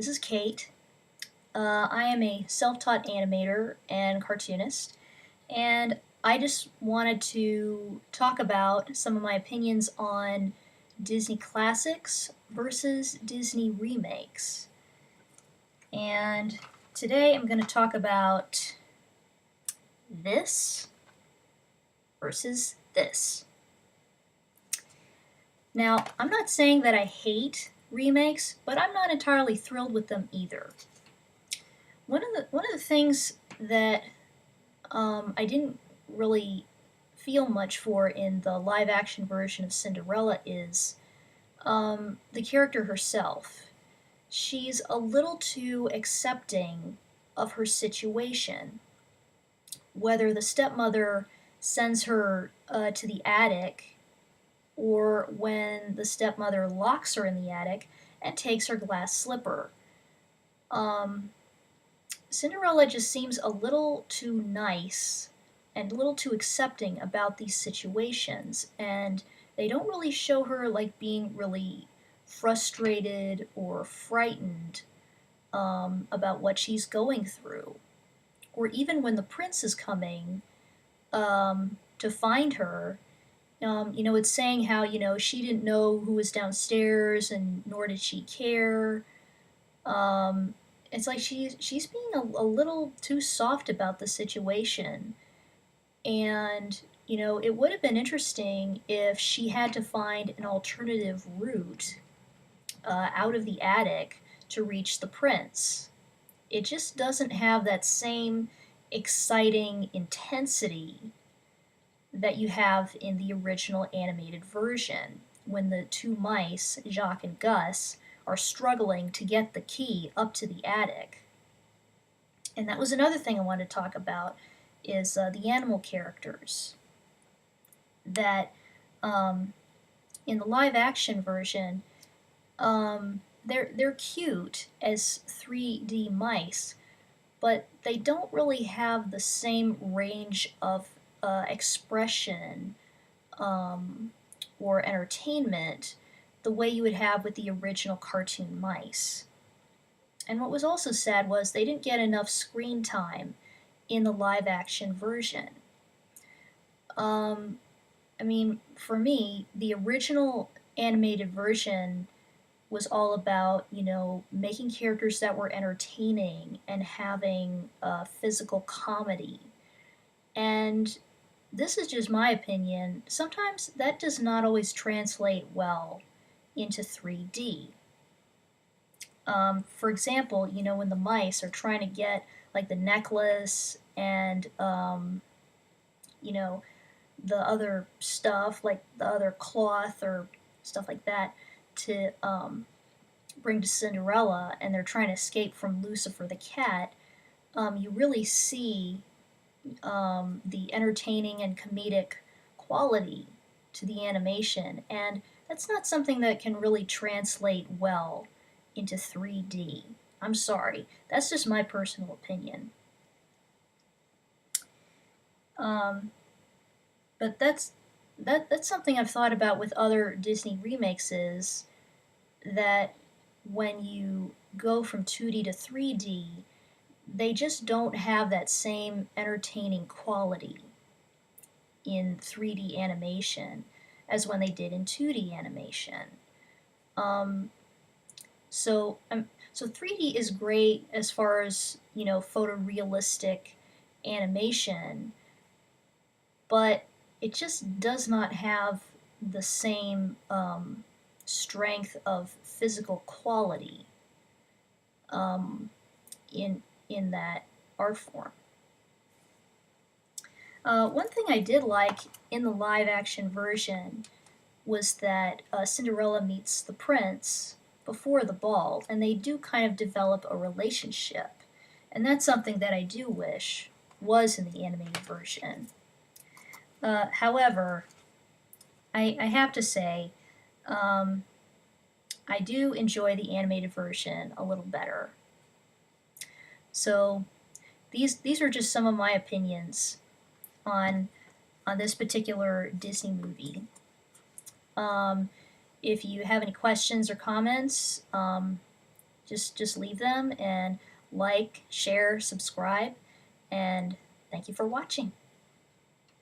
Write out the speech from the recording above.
This is Kate. I am a self-taught animator and cartoonist, and I just wanted to talk about some of my opinions on Disney classics versus Disney remakes. And today I'm going to talk about this versus this. Now, I'm not saying that I hate remakes, but I'm not entirely thrilled with them either. One of the things that I didn't really feel much for in the live action version of Cinderella is the character herself. She's a little too accepting of her situation. Whether the stepmother sends her to the attic, or when the stepmother locks her in the attic and takes her glass slipper. Cinderella just seems a little too nice and a little too accepting about these situations, and they don't really show her like being really frustrated or frightened about what she's going through. Or even when the prince is coming to find her, it's saying how, she didn't know who was downstairs and nor did she care. It's like she's being a little too soft about the situation. And, it would have been interesting if she had to find an alternative route out of the attic to reach the prince. It just doesn't have that same exciting intensity that you have in the original animated version when the two mice, Jacques and Gus, are struggling to get the key up to the attic. And that was another thing I wanted to talk about is the animal characters. That in the live action version, they're cute as 3D mice, but they don't really have the same range of expression or entertainment the way you would have with the original cartoon mice. And what was also sad was they didn't get enough screen time in the live action version. For me, the original animated version was all about, making characters that were entertaining and having physical comedy. And this is just my opinion. Sometimes that does not always translate well into 3D. For example, when the mice are trying to get like the necklace and the other stuff, like the other cloth or stuff like that, to bring to Cinderella, and they're trying to escape from Lucifer the cat, you really see the entertaining and comedic quality to the animation, and that's not something that can really translate well into 3D. I'm sorry, that's just my personal opinion. But that's something I've thought about with other Disney remakes is that when you go from 2D to 3D, they just don't have that same entertaining quality in 3D animation as when they did in 2D animation. So 3D is great as far as, photorealistic animation, but it just does not have the same strength of physical quality in that art form. One thing I did like in the live action version was that Cinderella meets the prince before the ball, and they do kind of develop a relationship. And that's something that I do wish was in the animated version. However, I have to say, I do enjoy the animated version a little better. So these are just some of my opinions on this particular Disney movie. If you have any questions or comments, just leave them and like, share, subscribe, and thank you for watching.